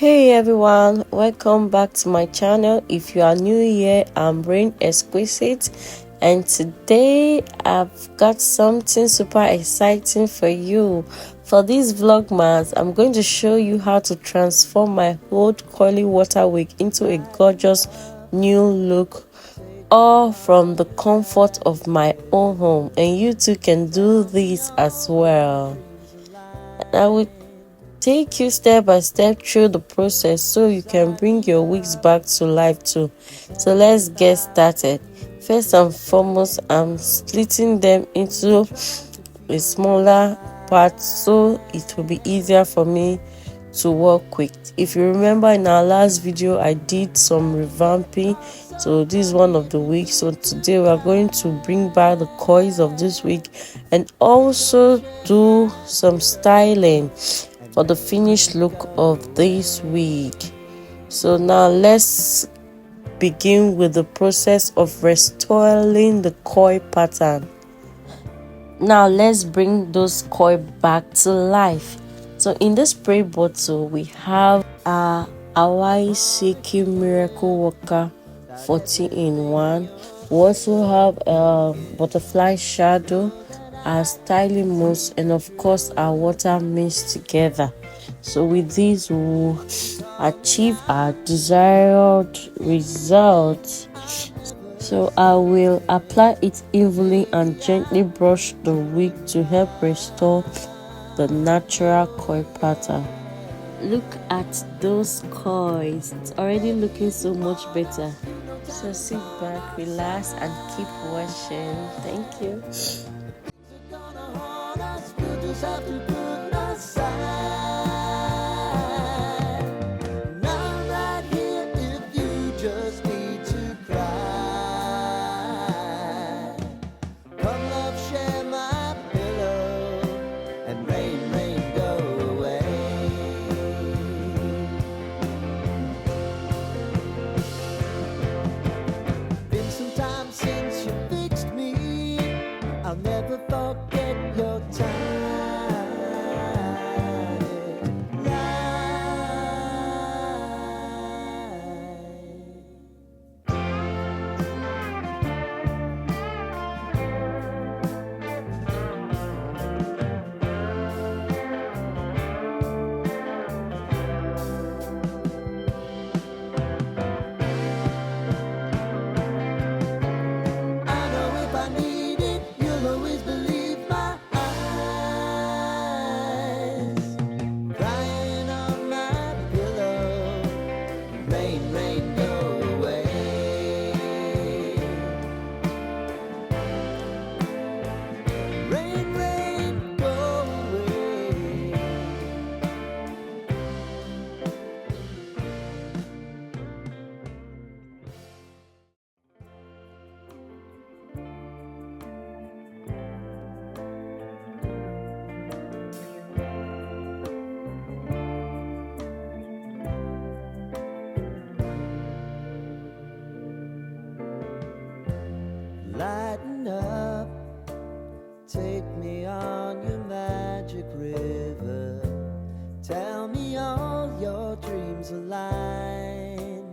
Hey everyone, welcome back to my channel. If you are new here, I'm Exquisite, and today I've got something super exciting for you. For this Vlogmas, I'm going to show you how to transform my old curly water wig into a gorgeous new look, all from the comfort of my own home, and you too can do this as well. And I will take you step by step through the process so you can bring your wigs back to life too. So let's get started. First and foremost, I'm splitting them into a smaller part so it will be easier for me to work with. If you remember, in our last video I did some revamping, so this is one of the wigs. So today we are going to bring back the coils of this wig and also do some styling for the finished look of this wig. So now let's begin with the process of restoring the coil pattern. Now let's bring those coil back to life. So in the spray bottle we have a Hawaiian Silky Miracle Worker 40 in 1. We also have a butterfly shadow, our styling mousse, and of course our water mixed together. So with these we'll achieve our desired results. So I will apply it evenly and gently brush the wig to help restore the natural coil pattern. Look at those coils, it's already looking so much better. So sit back, relax, and keep watching. Thank you. Lighten up, take me on your magic river. Tell me all your dreams align.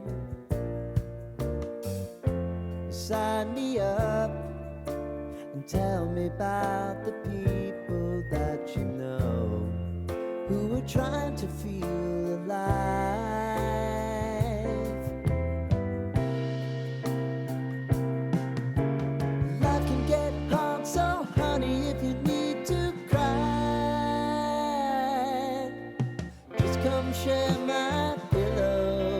Sign me up and tell me about the people that you know who are trying to feel alive. Share my pillow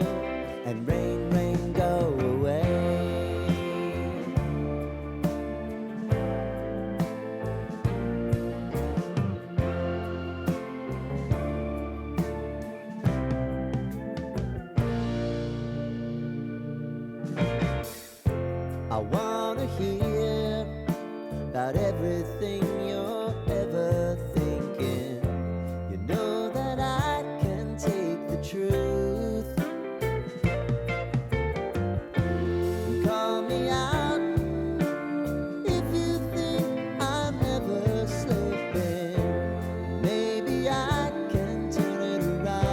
and rain, rain, go away. I wanna hear about everything you're ever thinking. You know that I can take the truth. Call me out if you think I'm never slipping. Maybe I can turn it around.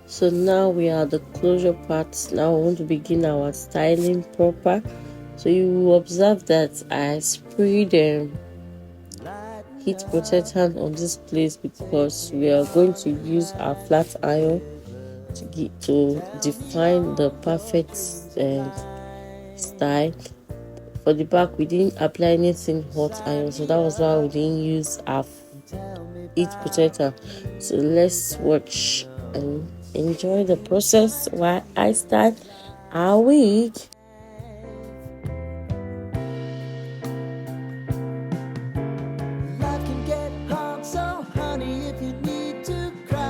So now we are at the closure part. Now we want to begin our styling proper. So you will observe that I sprayed heat protectant on this place because we are going to use our flat iron to define the perfect style. For the back, we didn't apply anything hot iron, so that was why we didn't use our heat protector. So let's watch and enjoy the process while I start our wig. Life can get hard, so honey, if you need to cry,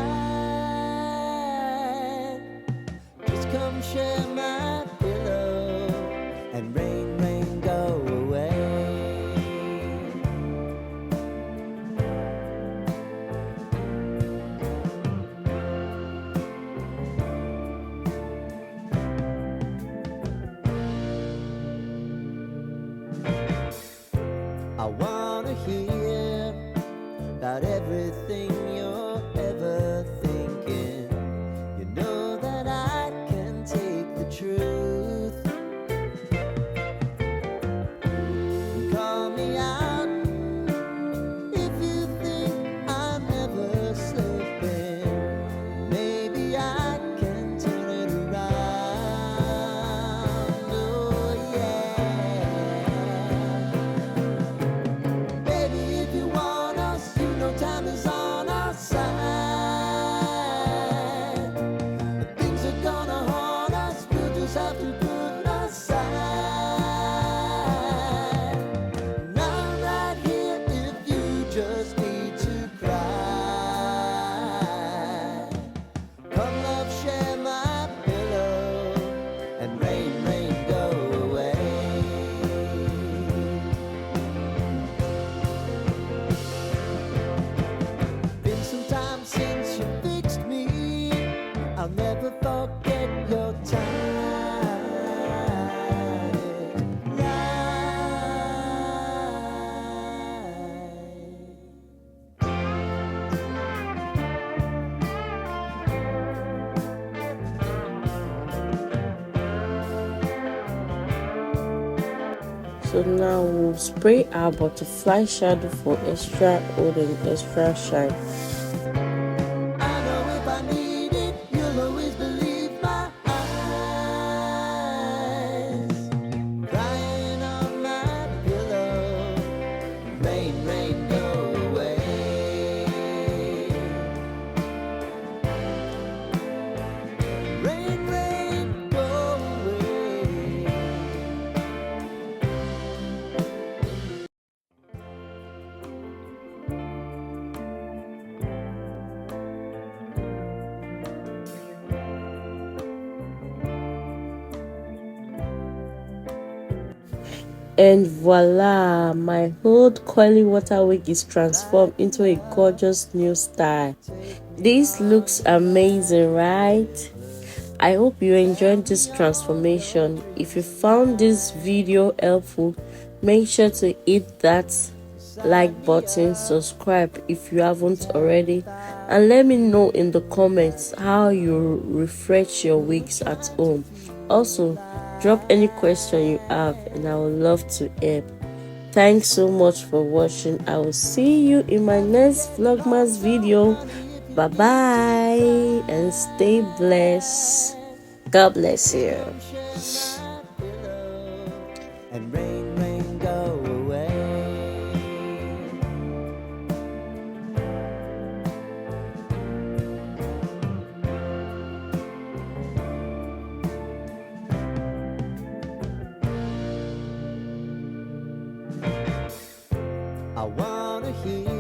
just come share my pillow and rain, rain, go away. I wanna hear about everything you're ever thinking. You know that I can take the truth. Call me out if you think I'm ever slipping. Maybe I can turn it around. Oh yeah. Baby, if you want us, you know time is on our side. If things are gonna haunt us, we'll just have to put aside. And I'm right here if you just need to cry. Come love, share my pillow, and rain, rain, go away. Been some time since you fixed me. I'll never forget your time. So now we'll spray our butterfly shadow for extra hold and extra shine. I know if I need it, you'll always believe my eyes. Crying on my pillow, rain, rain, go away. Rain, rain, go away. And voila, my old curly water wig is transformed into a gorgeous new style. This looks amazing, right? I hope you enjoyed this transformation. If you found this video helpful, make sure to hit that like button, subscribe if you haven't already, and let me know in the comments how you refresh your wigs at home. Also, drop any question you have and I would love to help. Thanks so much for watching. I will see you in my next Vlogmas video. Bye bye and stay blessed. God bless you. Share my pillow, and rain, rain, go away. I wanna hear